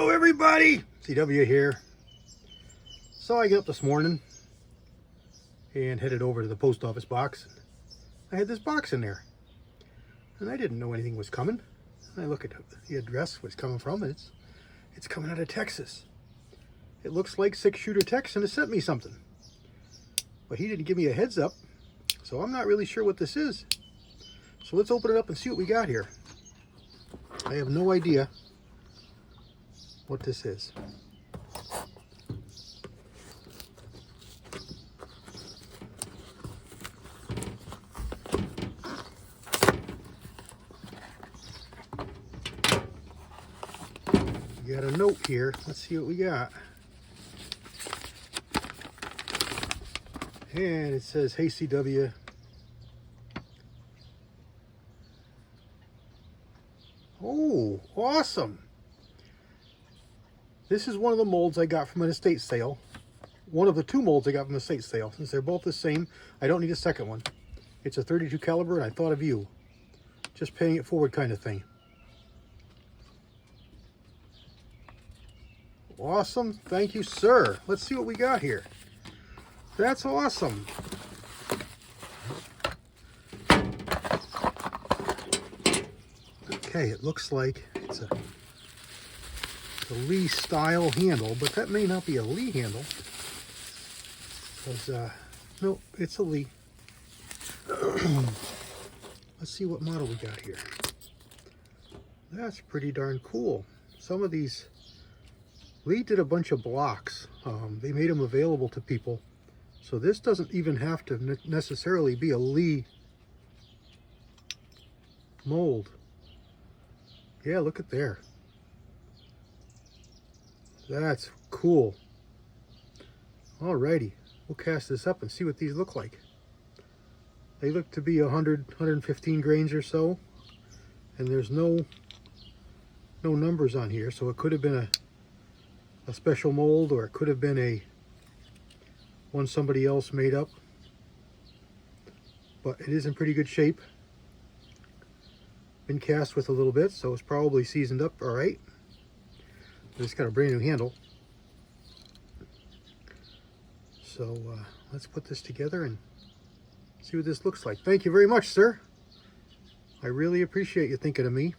Hello everybody, CW here. So I get up this morning and headed over to the post office box. I had this box in there and I didn't know anything was coming. I look at the address where it's coming from, and it's coming out of Texas. It looks like SixShooterTexan has sent me something, but he didn't give me a heads up, so I'm not really sure what this is. So let's open it up and see what we got here. I have no idea what this is. We got a note here. Let's see what we got. And it says, "Hey CW, oh, awesome. This is one of the molds I got from an estate sale. One of the two molds I got from an estate sale. Since they're both the same, I don't need a second one. It's a 32 caliber and I thought of you. Just paying it forward kind of thing. Awesome. Thank you, sir. Let's see what we got here. That's awesome. Okay, it looks like it's a Lee style handle, but that may not be a Lee handle. Because, no, it's a Lee. Let's see what model we got here. That's pretty darn cool. Some of these, Lee did a bunch of blocks. They made them available to people. So this doesn't even have to necessarily be a Lee mold. Yeah, look at there. That's cool. Alrighty, we'll cast this up and see what these look like. They look to be 100, 115 grains or so, and there's no numbers on here, so it could have been a special mold, or it could have been a one somebody else made up. But it is in pretty good shape. Been cast with a little bit, so it's probably seasoned up all right. It's got a brand new handle. So let's put this together and see what this looks like. Thank you very much, sir. I really appreciate you thinking of me.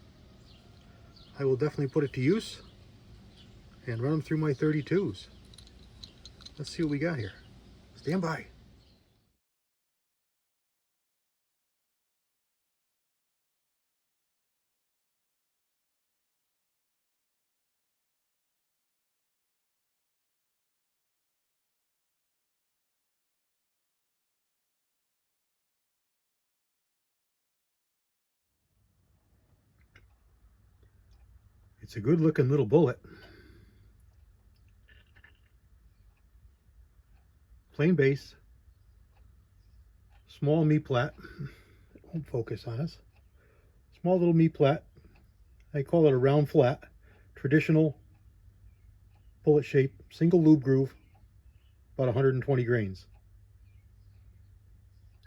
I will definitely put it to use and run them through my 32s. Let's see what we got here. Stand by. It's a good looking little bullet. Plain base. Small me-plat. It won't focus on us. Small little me-plat. I call it a round flat. Traditional bullet shape. Single lube groove. About 120 grains.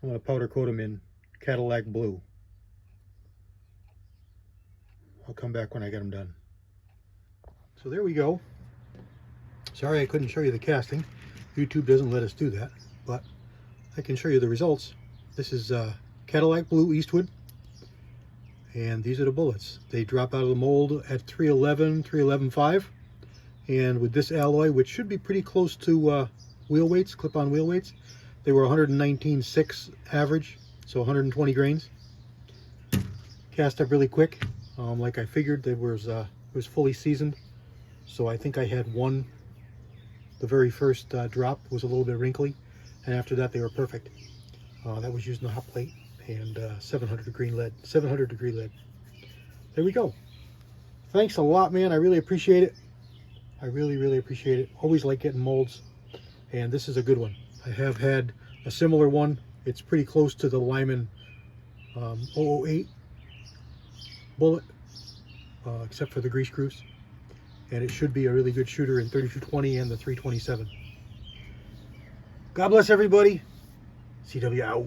I'm going to powder coat them in Cadillac blue. I'll come back when I get them done. So there we go. Sorry I couldn't show you the casting. YouTube doesn't let us do that, but I can show you the results. This is Cadillac blue Eastwood, and these are the bullets. They drop out of the mold at 311, 311.5, and with this alloy, which should be pretty close to wheel weights, clip-on wheel weights, they were 119.6 average, so 120 grains. Cast up really quick. Like I figured, it was fully seasoned. So I think I had one, the very first drop was a little bit wrinkly, and after that they were perfect. That was using the hot plate and 700 degree lead. There we go. Thanks a lot, man. I really appreciate it. I really appreciate it. Always like getting molds, and this is a good one. I have had a similar one. It's pretty close to the Lyman 008 bullet, except for the grease screws. And it should be a really good shooter in 3220 and the 327. God bless everybody. CW out.